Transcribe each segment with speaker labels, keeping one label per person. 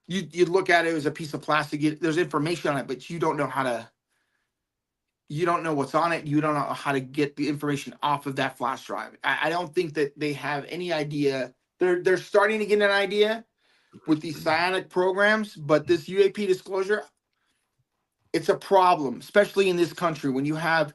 Speaker 1: You look at it as a piece of plastic. There's information on it, but you don't know how to. You don't know what's on it. You don't know how to get the information off of that flash drive. I don't think that they have any idea. They're starting to get an idea with these psionic programs, but this UAP disclosure, it's a problem, especially in this country when you have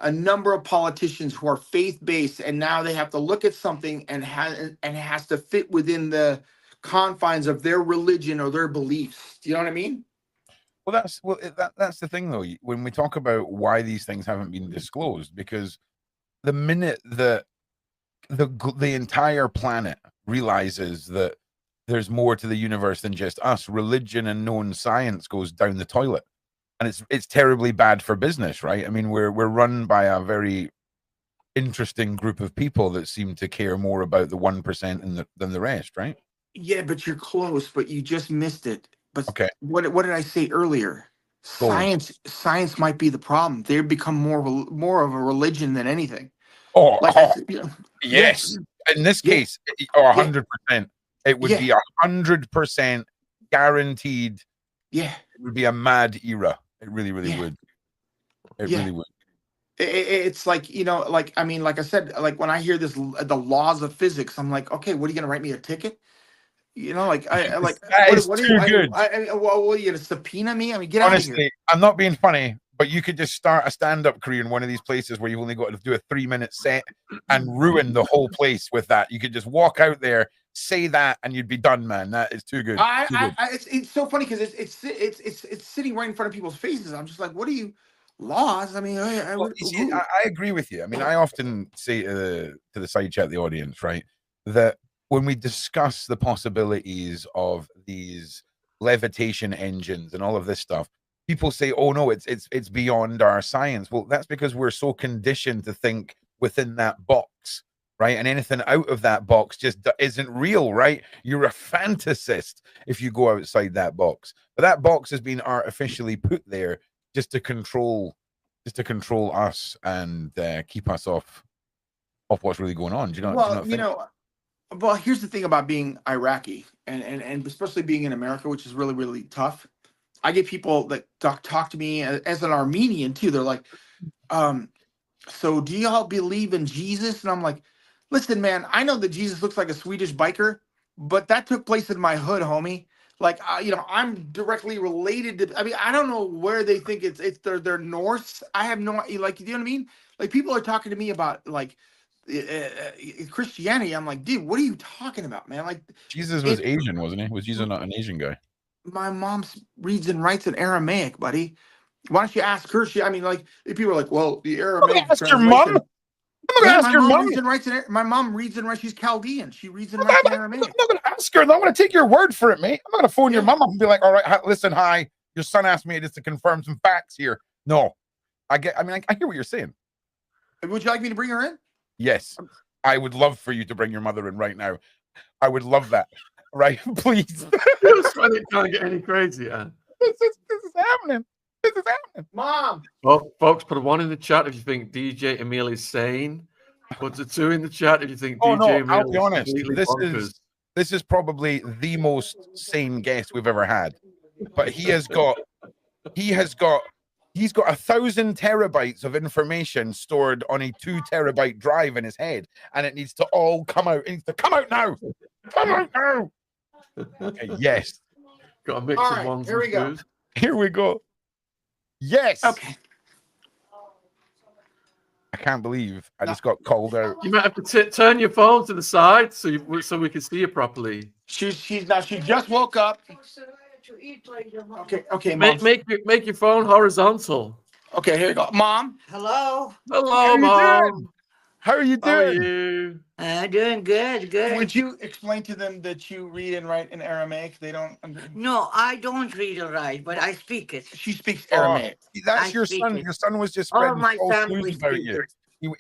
Speaker 1: a number of politicians who are faith-based, and now they have to look at something and it has to fit within the confines of their religion or their beliefs. Do you know what I mean?
Speaker 2: Well, that's the thing, though. When we talk about why these things haven't been disclosed, because the minute that the entire planet realizes that there's more to the universe than just us, religion and known science goes down the toilet, and it's terribly bad for business, right? I mean, we're run by a very interesting group of people that seem to care more about the 1% than the rest, right?
Speaker 1: Yeah, but you're close, but you just missed it. But
Speaker 2: okay,
Speaker 1: what did I say earlier? Science might be the problem. They've become more of a religion than anything.
Speaker 2: Yes. In this case, 100%. It would be 100% guaranteed.
Speaker 1: Yeah,
Speaker 2: it would be a mad era. It really would. It really would.
Speaker 1: It's like, like, I mean, like I said, like when I hear this, the laws of physics, I'm like, okay, what are you gonna write me a ticket? Like I like what
Speaker 2: too good.
Speaker 1: What are you gonna subpoena me? I mean, get out of here.
Speaker 2: Honestly, I'm not being funny, but you could just start a stand-up career in one of these places where you've only got to do a 3-minute set and ruin the whole place with that. You could just walk out there, say that, and you'd be done, man. That is too good.
Speaker 1: It's so funny because it's sitting right in front of people's faces. I'm just like, what are you laws? I mean,
Speaker 2: I agree with you. I mean, I often say to the side chat, the audience, right, that when we discuss the possibilities of these levitation engines and all of this stuff, people say, oh no, it's beyond our science. Well, that's because we're so conditioned to think within that box, right? And anything out of that box just isn't real, right? You're a fantasist if you go outside that box. But that box has been artificially put there just to control us and keep us off what's really going on. Do you know?
Speaker 1: Well, here's the thing about being Iraqi and especially being in America, which is really, really tough. I get people that talk to me as an Armenian too. They're like, so do y'all believe in Jesus? And I'm like, listen, man, I know that Jesus looks like a Swedish biker, but that took place in my hood, homie. Like, I'm directly related to, I mean, I don't know where they think it's they're Norse. I have no, like, you know what I mean? Like, people are talking to me about like, Christianity. I'm like, dude, what are you talking about, man? Like,
Speaker 2: Jesus was Asian, wasn't he? Was Jesus not an Asian guy?
Speaker 1: My mom reads and writes in Aramaic, buddy. Why don't you ask her? I mean, like, if people are like, well, the Aramaic.
Speaker 2: Ask your mom.
Speaker 1: Ask your mom. My mom reads and writes. She's Chaldean. She reads and writes in Aramaic.
Speaker 2: I'm not going to ask her. I'm going to take your word for it, mate. I'm not going to phone your mom up and be like, all right, listen, hi, your son asked me just to confirm some facts here. No, I hear what you're saying.
Speaker 1: Would you like me to bring her in?
Speaker 2: Yes, I would love for you to bring your mother in right now. I would love that. Right, please.
Speaker 3: It can't get any crazier.
Speaker 2: This is happening. This is happening.
Speaker 1: Mom.
Speaker 3: Well, folks, put a 1 in the chat if you think DJ Emil is sane. Put a 2 in the chat if you think DJ Emil
Speaker 2: I'll be honest.
Speaker 3: bonkers.
Speaker 2: This is probably the most sane guest we've ever had. But he's got 1,000 terabytes of information stored on a 2 terabyte drive in his head, and it needs to all come out. It needs to come out now. Come out now. Okay, yes.
Speaker 3: Got a mix of ones.
Speaker 1: Here we go.
Speaker 3: Twos.
Speaker 2: Here we go. Yes.
Speaker 1: Okay.
Speaker 2: I can't believe I just got called out.
Speaker 3: You might have to turn your phone to the side so we can see you properly.
Speaker 1: She just woke up. Okay, Mom.
Speaker 3: Make your phone horizontal.
Speaker 1: Okay, here you go, Mom.
Speaker 4: Hello,
Speaker 3: Mom.
Speaker 2: How are you doing?
Speaker 3: How are you?
Speaker 4: Doing good.
Speaker 1: Would you explain to them that you read and write in Aramaic? They don't.
Speaker 4: No, I don't read or write, but I speak it.
Speaker 1: She speaks Aramaic.
Speaker 2: That's your son. Your son was just spreading false news about you.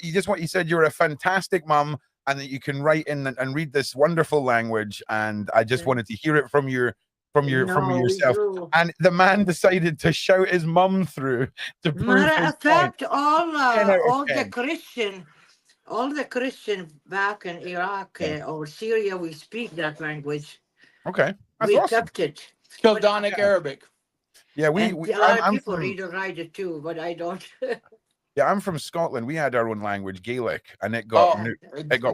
Speaker 2: He said you're a fantastic mom and that you can write in and read this wonderful language. And I just wanted to hear it from yourself. And the man decided to shout his mum through to prove
Speaker 4: Matter
Speaker 2: his
Speaker 4: of fact,
Speaker 2: point.
Speaker 4: all the Christian back in Iraq or Syria, we speak that language.
Speaker 2: Okay,
Speaker 4: we kept it.
Speaker 1: Chaldonic Arabic.
Speaker 2: Yeah,
Speaker 4: And a lot of
Speaker 2: I'm
Speaker 4: people
Speaker 2: from,
Speaker 4: read and write it too, but I don't.
Speaker 2: yeah, I'm from Scotland. We had our own language, Gaelic, and it got
Speaker 1: Dom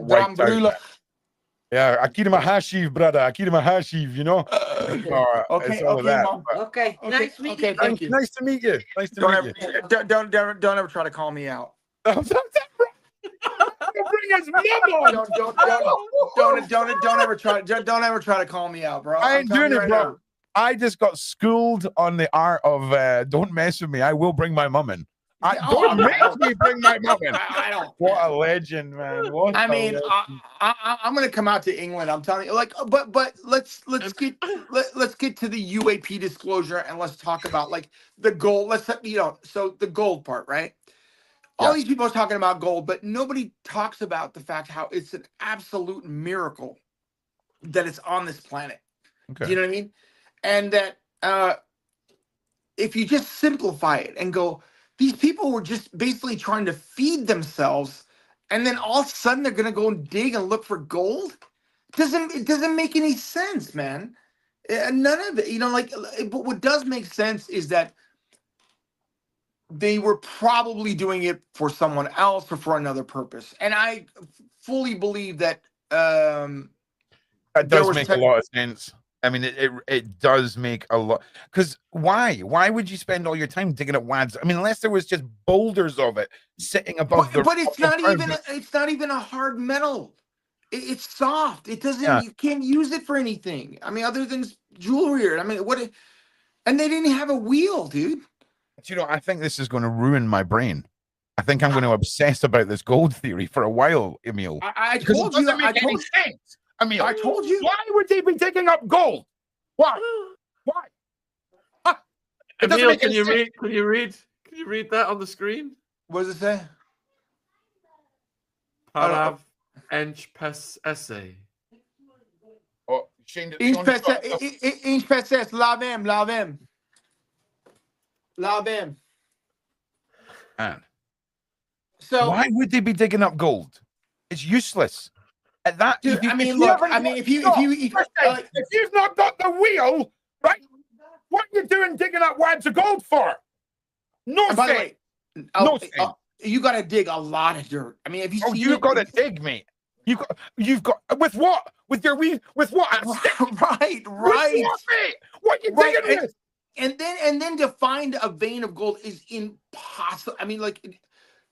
Speaker 2: wiped out.
Speaker 1: Brula.
Speaker 2: Yeah, Akira Mahashiv, brother, Akira Mahashiv, you know. It's all of that.
Speaker 1: Mom.
Speaker 4: Okay, nice meeting you.
Speaker 1: Thank you.
Speaker 2: Nice to meet you. Nice to
Speaker 1: Don't
Speaker 2: meet
Speaker 1: ever,
Speaker 2: you.
Speaker 1: don't ever try to call me out.
Speaker 2: Bring his mom on.
Speaker 1: Don't ever try to call me out, bro.
Speaker 2: I
Speaker 1: I'm
Speaker 2: ain't
Speaker 1: telling
Speaker 2: doing
Speaker 1: you
Speaker 2: it,
Speaker 1: right
Speaker 2: bro.
Speaker 1: now.
Speaker 2: I just got schooled on the art of don't mess with me. I will bring my mum in. Don't make me bring my mum in.
Speaker 1: I don't.
Speaker 2: What a legend, man. What
Speaker 1: I
Speaker 2: a
Speaker 1: mean,
Speaker 2: legend.
Speaker 1: I'm gonna come out to England. I'm telling you, like, but let's get to the UAP disclosure and let's talk about like the gold. So the gold part, right? All
Speaker 2: Yes.
Speaker 1: these people are talking about gold, but nobody talks about the fact how it's an absolute miracle that it's on this planet.
Speaker 2: Okay.
Speaker 1: Do you know what I mean? And that if you just simplify it and go, these people were just basically trying to feed themselves, and then all of a sudden they're gonna go and dig and look for gold. It doesn't make any sense, man. None of it, but what does make sense is that they were probably doing it for someone else or for another purpose. And I fully believe that
Speaker 2: that does make a lot of sense. I mean, it does make a lot. Because why? Why would you spend all your time digging up wads? I mean, unless there was just boulders of it sitting above the.
Speaker 1: But it's not even a hard metal. It's soft. It doesn't. Yeah. You can't use it for anything. I mean, other than jewelry. I mean, what? And they didn't have a wheel, dude.
Speaker 2: But, I think this is going to ruin my brain. I think I'm going to obsess about this gold theory for a while, Emil.
Speaker 1: I told you. I told you.
Speaker 2: Emil,
Speaker 1: I told you.
Speaker 2: Why would they be digging up gold? Why? Why?
Speaker 3: Emil, can you read that on the screen?
Speaker 1: What does it say?
Speaker 3: Parav ench pes essay.
Speaker 2: Oh, Shane.
Speaker 1: Inch peses, lavem.
Speaker 2: Man.
Speaker 1: So
Speaker 2: why would they be digging up gold? It's useless. At that,
Speaker 1: dude, if
Speaker 2: you've not got the wheel, right? What are you doing digging up wads of gold for? No sense. No sense.
Speaker 1: You got to dig a lot of dirt. I mean, if
Speaker 2: you've got to dig, mate. You've got with what? With your wheel? With what?
Speaker 1: Right.
Speaker 2: With what, mate? What you digging with?
Speaker 1: And then to find a vein of gold is impossible. I mean, like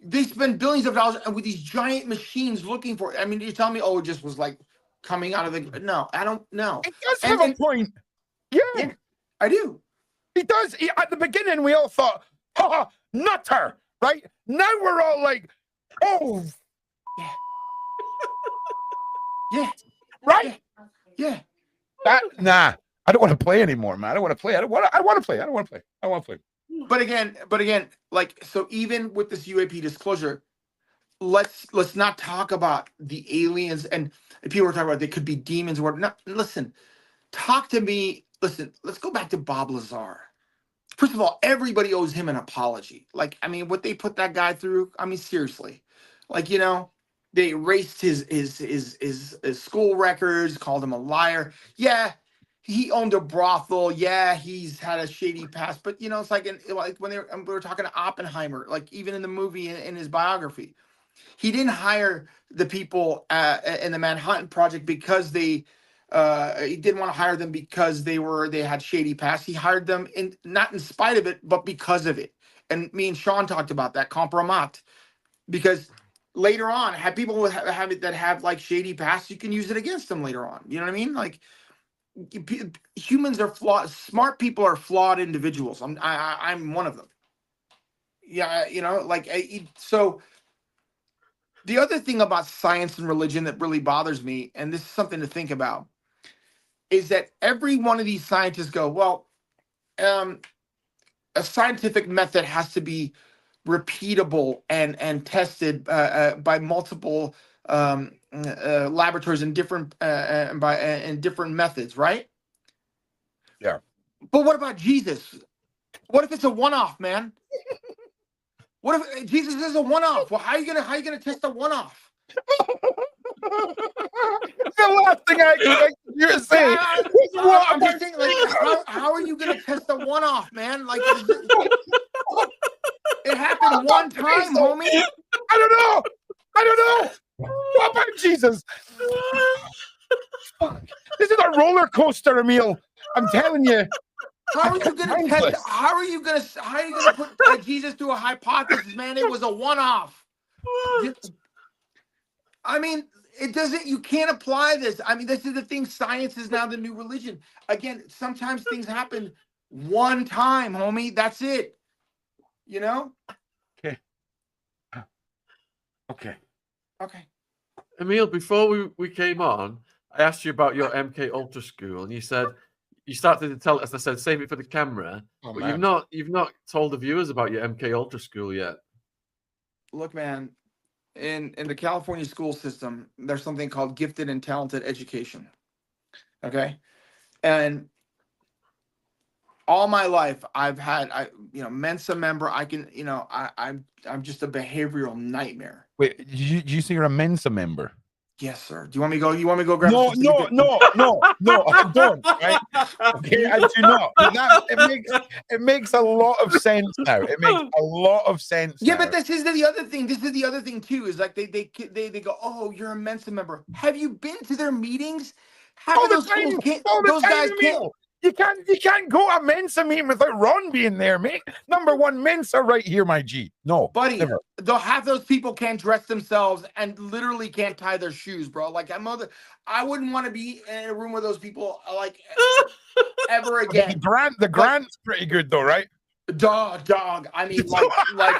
Speaker 1: they spend billions of dollars with these giant machines looking for it. I mean, you're telling me, it just was like coming out of the. No, I don't know.
Speaker 2: It does have a point. Yeah,
Speaker 1: I do.
Speaker 2: He does. At the beginning, we all thought, nutter, right? Now we're all like, oh,
Speaker 1: yeah, yeah,
Speaker 2: right,
Speaker 1: yeah.
Speaker 2: Nah. I don't want to play anymore, man. I don't want to play. I want to play.
Speaker 1: But again, like, so even with this UAP disclosure, let's not talk about the aliens and people are talking about they could be demons or whatever. No, listen, talk to me. Listen, let's go back to Bob Lazar. First of all, everybody owes him an apology. Like, I mean, what they put that guy through. I mean, seriously, like, they erased his school records, called him a liar. Yeah. He owned a brothel. Yeah, he's had a shady past, but it's like when we were talking to Oppenheimer, like even in the movie in his biography, he didn't hire the people in the Manhattan Project because he didn't want to hire them because they had shady past. He hired them not in spite of it, but because of it. And me and Sean talked about that compromat, because later on, have people that have like shady past, you can use it against them later on. You know what I mean? Like. Humans are flawed. Smart people are flawed individuals. I'm one of them. Yeah, so the other thing about science and religion that really bothers me, and this is something to think about, is that every one of these scientists go, well, a scientific method has to be repeatable and tested by multiple laboratories in different different methods, right?
Speaker 2: Yeah.
Speaker 1: But what about Jesus? What if it's a one-off, man? What if Jesus is a one-off? Well, how are you gonna test a one-off?
Speaker 2: The last thing I expected you to say was what
Speaker 1: I'm just
Speaker 2: about
Speaker 1: saying, like, how are you gonna test the one-off, man? Like, it happened one time, homie.
Speaker 2: I don't know. What about Jesus? Fuck. This is a roller coaster, Emil. I'm telling you.
Speaker 1: How are you gonna test? How are you gonna put Jesus through a hypothesis, man? It was a one-off. I mean, it doesn't. You can't apply this. I mean, this is the thing. Science is now the new religion. Again, sometimes things happen one time, homie. That's it. You know?
Speaker 2: Okay. Okay.
Speaker 3: Emil, before we came on, I asked you about your MK Ultra school, and you said you started to tell us. I said save it for the camera,
Speaker 2: Oh,
Speaker 3: but
Speaker 2: man.
Speaker 3: you've not told the viewers about your MK Ultra school yet.
Speaker 1: Look, man. In the California school system, there's something called gifted and talented education. Okay, and all my life I've had Mensa member. I can I'm just a behavioral nightmare.
Speaker 2: Wait, did you say you're a Mensa member?
Speaker 1: Yes, sir. Do you want me to go? You want me to go grab?
Speaker 2: No,
Speaker 1: a certificate?
Speaker 2: I don't. Right? Okay, I do not. It makes a lot of sense now. It makes a lot of sense.
Speaker 1: Yeah,
Speaker 2: now.
Speaker 1: but this is the other thing. This is the other thing too. Is like they go, oh, you're a Mensa member. Have you been to their meetings?
Speaker 2: All the time. Those guys can't. You can't go to a Mensa meeting without Ron being there, mate. Number one Mensa right here, my G. No,
Speaker 1: buddy.
Speaker 2: Never.
Speaker 1: Though half those people can't dress themselves and literally can't tie their shoes, bro. Like I wouldn't want to be in a room with those people like ever again.
Speaker 2: The grant's pretty good though, right?
Speaker 1: Dog. I mean, like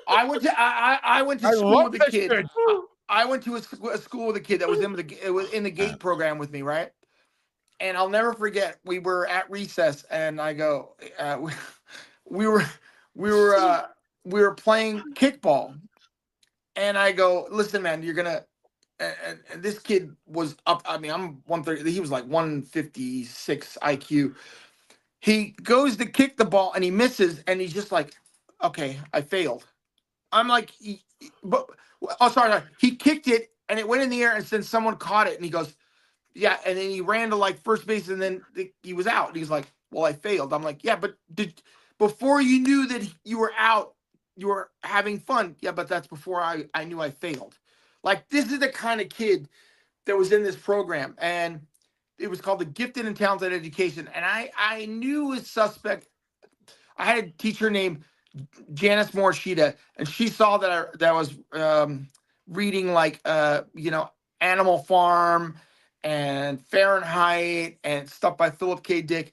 Speaker 1: I went to school with a kid. I went to a school with a kid that was in the GATE program with me, right? And I'll never forget. We were at recess, and I go, we were playing kickball, and I go, listen, man, you're gonna. And this kid was up. I mean, I'm 130. He was like 156 IQ. He goes to kick the ball, and he misses, and he's just like, okay, I failed. I'm like, sorry. He kicked it, and it went in the air, and then someone caught it, and he goes, yeah, and then he ran to like first base, and then he was out. And he's like, well, I failed. I'm like, yeah, but before you knew that you were out, you were having fun. Yeah, but that's before I knew I failed. Like, this is the kind of kid that was in this program, and it was called the Gifted and Talented Education. And I knew a suspect. I had a teacher named Janice Morishita, and she saw that I was reading like Animal Farm and Fahrenheit and stuff by Philip K. Dick.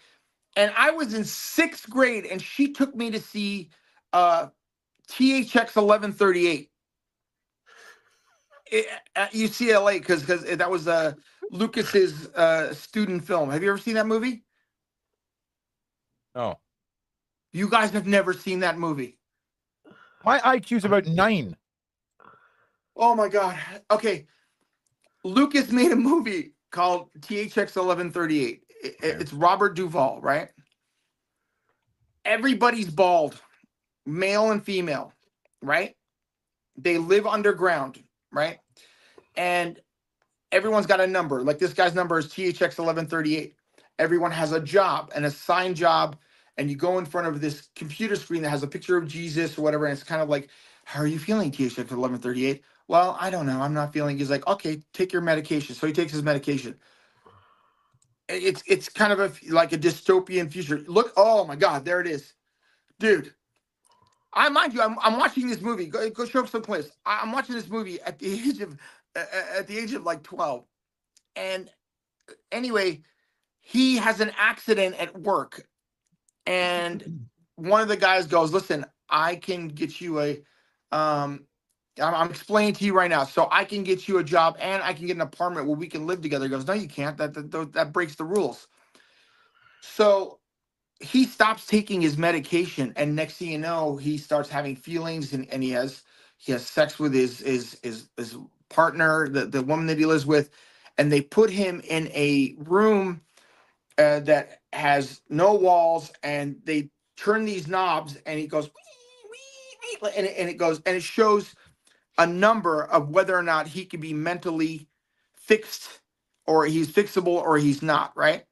Speaker 1: And I was in 6th grade, and she took me to see THX 1138 at UCLA because that was Lucas's student film. Have you ever seen that movie?
Speaker 2: No.
Speaker 1: You guys have never seen that movie.
Speaker 2: My IQ's about 9.
Speaker 1: Oh my God. Okay. Lucas made a movie called THX 1138. It's Robert Duvall, right? Everybody's bald, male and female, right? They live underground, right? And everyone's got a number. Like, this guy's number is THX 1138. Everyone has a job, an assigned job, and you go in front of this computer screen that has a picture of Jesus or whatever, and it's kind of like, how are you feeling, THX 1138? Well, I don't know. I'm not feeling. He's like, okay, take your medication. So he takes his medication. It's kind of like a dystopian future. Look, oh my God, there it is, dude. I'm watching this movie. Go show up some clips. I'm watching this movie at the age of like 12, and anyway, he has an accident at work, and one of the guys goes, "Listen, I can get you a I'm explaining to you right now. So I can get you a job and I can get an apartment where we can live together." He goes, "No, you can't. That breaks the rules." So he stops taking his medication, and next thing you know, he starts having feelings, and he has sex with his partner, the woman that he lives with, and they put him in a room that has no walls, and they turn these knobs, and he goes, wee, wee, wee, and it goes, and it shows a number of whether or not he can be mentally fixed, or he's fixable, or he's not, right?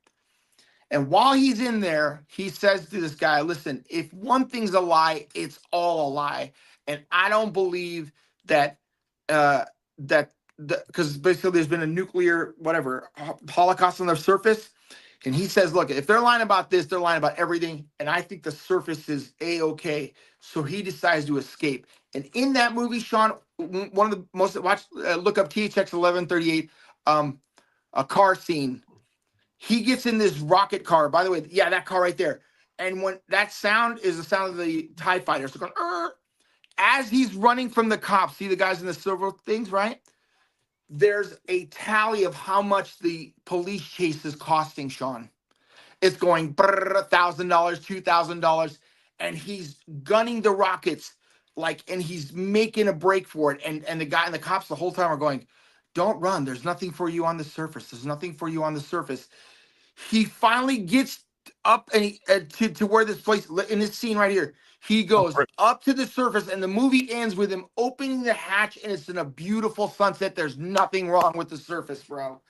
Speaker 1: And while he's in there, he says to this guy, listen, if one thing's a lie, it's all a lie. And I don't believe that, because basically there's been a nuclear, whatever, holocaust on the surface. And he says, look, if they're lying about this, they're lying about everything. And I think the surface is A-okay. So he decides to escape. And in that movie, Sean, one of the most, look up THX 1138, a car scene. He gets in this rocket car. By the way, yeah, that car right there. And when that sound is the sound of the TIE fighters. So going, as he's running from the cops, see the guys in the silver things, right? There's a tally of how much the police chase is costing, Sean. It's going $1,000, $2,000, and he's gunning the rockets and he's making a break for it. And the guy and the cops the whole time are going, don't run. There's nothing for you on the surface. There's nothing for you on the surface. He finally gets up and to where this place in this scene right here. He goes up to the surface, and the movie ends with him opening the hatch, and it's in a beautiful sunset. There's nothing wrong with the surface, bro.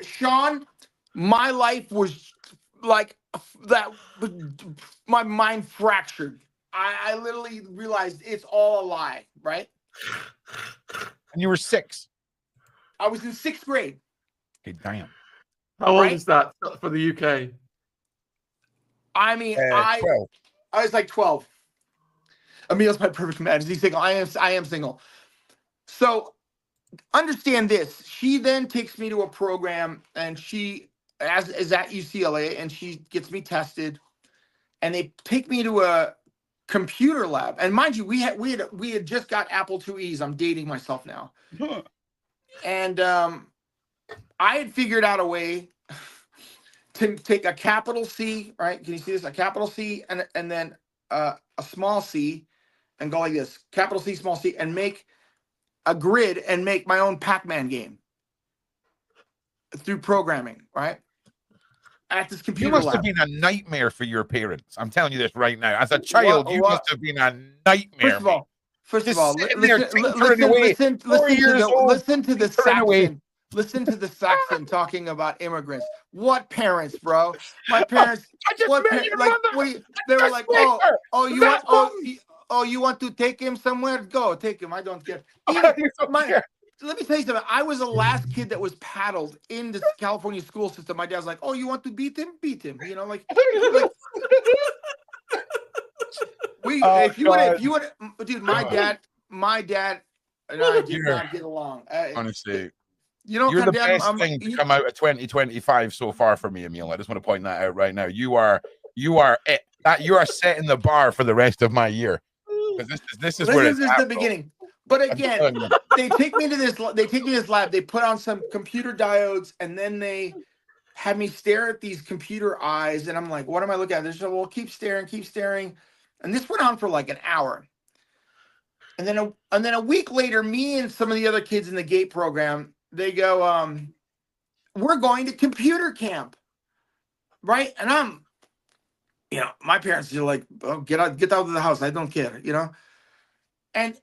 Speaker 1: Sean, my life was like that. My mind fractured. I literally realized it's all a lie, right?
Speaker 2: And you were 6.
Speaker 1: I was in 6th grade.
Speaker 2: Okay, damn.
Speaker 3: How old is that for the UK?
Speaker 1: I mean,
Speaker 2: 12.
Speaker 1: I was like 12. Emil's my perfect match. Is he single? I am single. So understand this. She then takes me to a program, and she is at UCLA, and she gets me tested, and they take me to a computer lab. And mind you, we had just got Apple IIe's. I'm dating myself now. And I had figured out a way to take a capital C, right? Can you see this? A capital C and then a small c, and go like this: capital C, small c, and make a grid and make my own Pac-Man game through programming, right? At this computer
Speaker 2: You must
Speaker 1: lab.
Speaker 2: have been a nightmare for your parents. I'm telling you this right now. As a child, you must have been a nightmare.
Speaker 1: First of all, listen to the Saxon. Listen to the Saxon talking about immigrants. What parents, bro? My parents. They were like, you want to take him somewhere? Go take him. I don't care. Let me tell you something. I was the last kid that was paddled in the California school system. My dad's like, oh, you want to beat him? Beat him. You know, like if you would, dude, my dad and I did not get along.
Speaker 2: Honestly.
Speaker 1: You're
Speaker 2: the best thing to come out of 2025 so far for me, Emil. I just want to point that out right now. You are it. You are setting the bar for the rest of my year. This is where it's at,
Speaker 1: the beginning. But again, they take me to this lab. They put on some computer diodes, and then they had me stare at these computer eyes. And I'm like, what am I looking at? They said, well, keep staring. And this went on for like an hour. And then a week later, me and some of the other kids in the GATE program, they go, we're going to computer camp, right? And I'm, my parents are like, oh, get out of the house. I don't care, And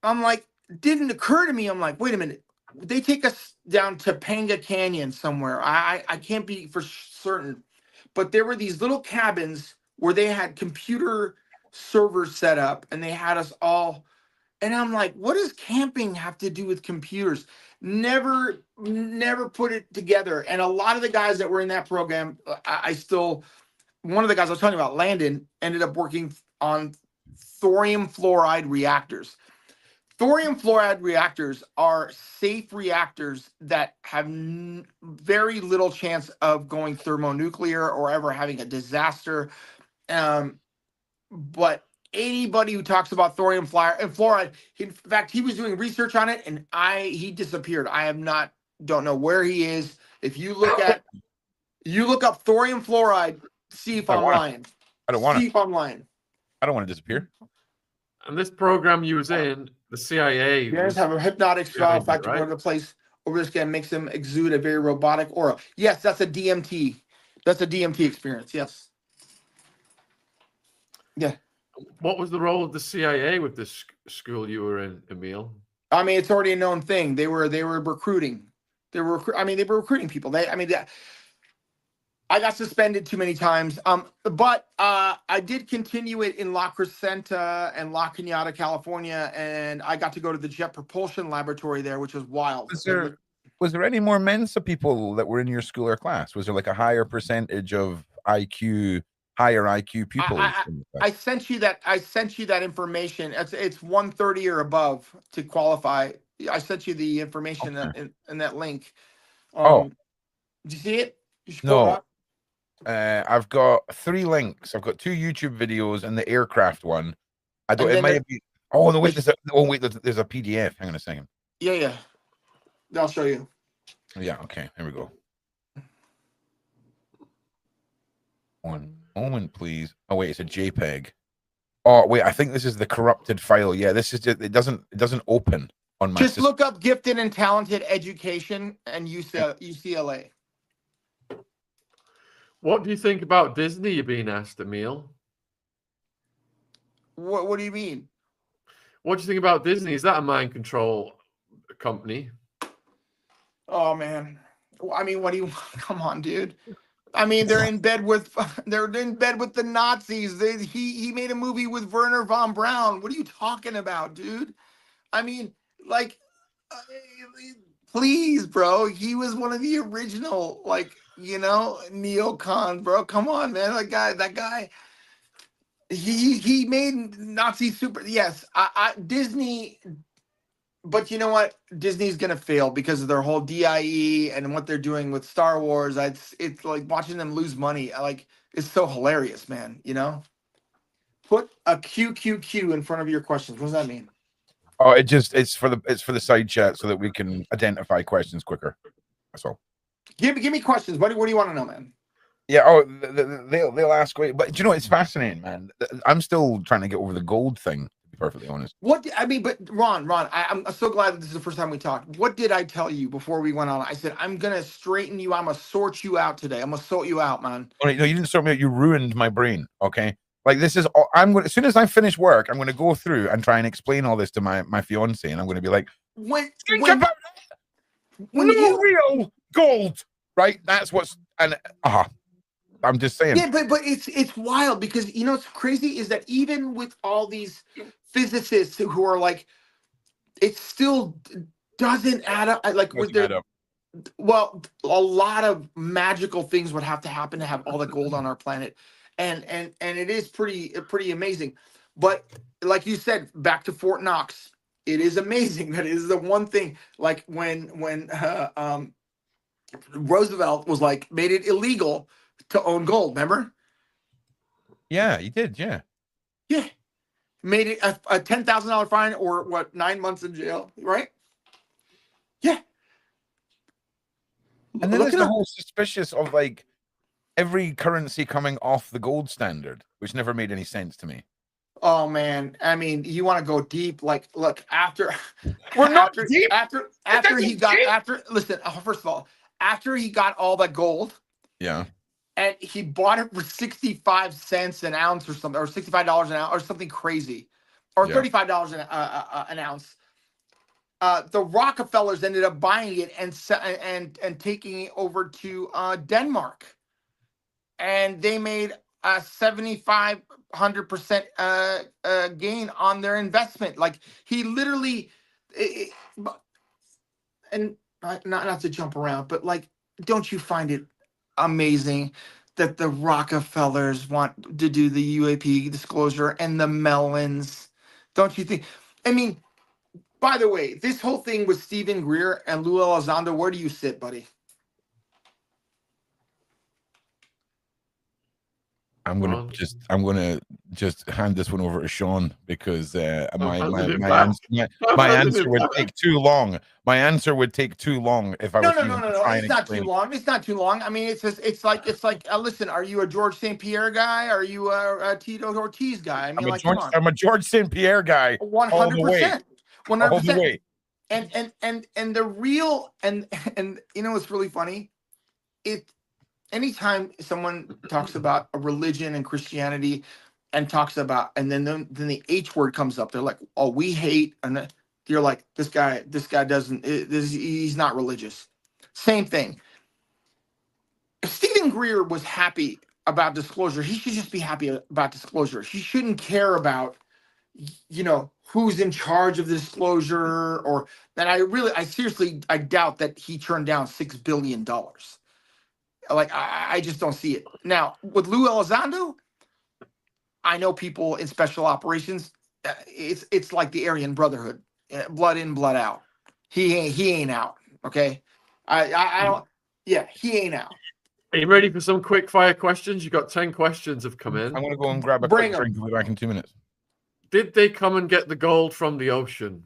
Speaker 1: I'm like, didn't occur to me. I'm like, wait a minute. They take us down to Topanga Canyon somewhere. I can't be for certain, but there were these little cabins where they had computer servers set up, and they had us all. And I'm like, what does camping have to do with computers? Never put it together. And a lot of the guys that were in that program, one of the guys I was talking about, Landon, ended up working on thorium fluoride reactors. Thorium fluoride reactors are safe reactors that have very little chance of going thermonuclear or ever having a disaster. But anybody who talks about thorium fluoride, in fact, he was doing research on it, and he disappeared. Don't know where he is. If you look up thorium fluoride, see if I'm lying.
Speaker 2: I don't want to.
Speaker 1: See if I'm lying.
Speaker 2: I don't want to disappear.
Speaker 3: And this program you was in, the CIA.
Speaker 1: Parents have a hypnotic spell. In fact, to go to the place over this guy makes them exude a very robotic aura. Yes, that's a DMT. That's a DMT experience. Yes. Yeah.
Speaker 3: What was the role of the CIA with this school you were in, Emil?
Speaker 1: I mean, it's already a known thing. They were recruiting. They were recruiting people. I got suspended too many times. But I did continue it in La Crescenta and La Cañada, California, and I got to go to the Jet Propulsion Laboratory there, which was wild.
Speaker 2: Was there any more Mensa people that were in your school or class? Was there like a higher percentage of higher IQ pupils?
Speaker 1: I sent you that. I sent you that information. It's 130 or above to qualify. I sent you the information in that link. Did you see it? You should pull it up.
Speaker 2: I've got 3 links. I've got 2 YouTube videos and the aircraft one. I don't. It might be. Oh no! Wait. There's a PDF. Hang on a second.
Speaker 1: Yeah. I'll show you.
Speaker 2: Yeah. Okay. Here we go. One moment, please. Oh wait, it's a JPEG. Oh wait, I think this is the corrupted file. Yeah, this is just, it doesn't open on my.
Speaker 1: Just look up gifted and talented education and UCLA.
Speaker 3: What do you think about Disney? You're being asked, Emil.
Speaker 1: What do you mean?
Speaker 3: What do you think about Disney? Is that a mind control company?
Speaker 1: Oh man, I mean, what do you? Come on, dude. I mean, they're in bed with the Nazis. He made a movie with Werner von Braun. What are you talking about, dude? I mean, like, please, bro. He was one of the original, like, neocon, bro. Come on, man. That guy. He made Nazi super. Yes, Disney. But you know what? Disney's gonna fail because of their whole DIE and what they're doing with Star Wars. It's like watching them lose money. It's so hilarious, man. Put a QQQ in front of your questions. What does that mean?
Speaker 2: Oh, it's for the side chat so that we can identify questions quicker. That's all.
Speaker 1: Give me questions. What do you want to know, man?
Speaker 2: Yeah. Oh, they'll ask. But do you know it's fascinating, man? I'm still trying to get over the gold thing. Perfectly honest.
Speaker 1: But Ron, I'm so glad that this is the first time we talked. What did I tell you before we went on? I said, I'm going to straighten you. I'm going to sort you out today. I'm going to sort you out, man.
Speaker 2: Oh, no, you didn't sort me out. You ruined my brain. Okay. Like this is, as soon as I finish work, I'm going to go through and try and explain all this to my fiance. And I'm going to be like, think about it. Real gold, right? That's I'm just saying.
Speaker 1: Yeah, but it's wild because what's crazy is that even with all these physicists who are like, it still doesn't add up. Like with their, well, a lot of magical things would have to happen to have all the gold on our planet, and it is pretty amazing. But like you said, back to Fort Knox, it is amazing that it is the one thing. Like when Roosevelt was like made it illegal to own gold, remember?
Speaker 2: Yeah, he did. Yeah.
Speaker 1: Made it a $10,000 fine or 9 months in jail, right? Yeah.
Speaker 2: And then there's the whole suspicious of like every currency coming off the gold standard, which never made any sense to me.
Speaker 1: Oh man, I mean, you want to go deep? Like, look,
Speaker 2: we're not deep.
Speaker 1: Listen, first of all, after he got all that gold,
Speaker 2: yeah.
Speaker 1: And he bought it for 65 cents an ounce or something, or $65 an ounce, or something crazy, or $35 an ounce. The Rockefellers ended up buying it and taking it over to Denmark, and they made a 7,500% gain on their investment. Like he literally, and not to jump around, but like, don't you find it amazing that the Rockefellers want to do the UAP disclosure and the Mellons? Don't you think? I mean, by the way, this whole thing with Stephen Greer and Lou Elizondo, where do you sit, buddy?
Speaker 2: I'm gonna just hand this one over to Sean because my answer would take too long. My answer would take too long if I was
Speaker 1: no. It's not too long. It's not too long. I mean, it's like listen, are you a George St. Pierre guy? Are you a Tito Ortiz guy? I mean,
Speaker 2: I'm a George St. Pierre guy.
Speaker 1: 100%.
Speaker 2: 100%.
Speaker 1: And the real and what's really funny? Anytime someone talks about a religion and Christianity, and talks about, and then the H word comes up. They're like, oh, we hate, and you're like, this guy doesn't, he's not religious. Same thing. If Stephen Greer was happy about disclosure, he should just be happy about disclosure. He shouldn't care about, who's in charge of the disclosure, or that. I seriously doubt that he turned down $6 billion. Like, I just don't see it. Now, with Lou Elizondo, I know people in special operations. It's like the Aryan Brotherhood, blood in, blood out. He ain't out. Okay, I don't. Yeah, he ain't out.
Speaker 3: Are you ready for some quick fire questions? You got 10 questions have come in.
Speaker 2: I'm going to go and grab a
Speaker 1: Bring
Speaker 2: quick drink. We'll be back in 2 minutes.
Speaker 3: Did they come and get the gold from the ocean?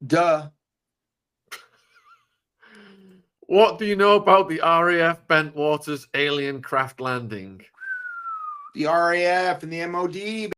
Speaker 1: Duh.
Speaker 3: What do you know about the RAF Bentwaters alien craft landing?
Speaker 1: The RAF and the MOD.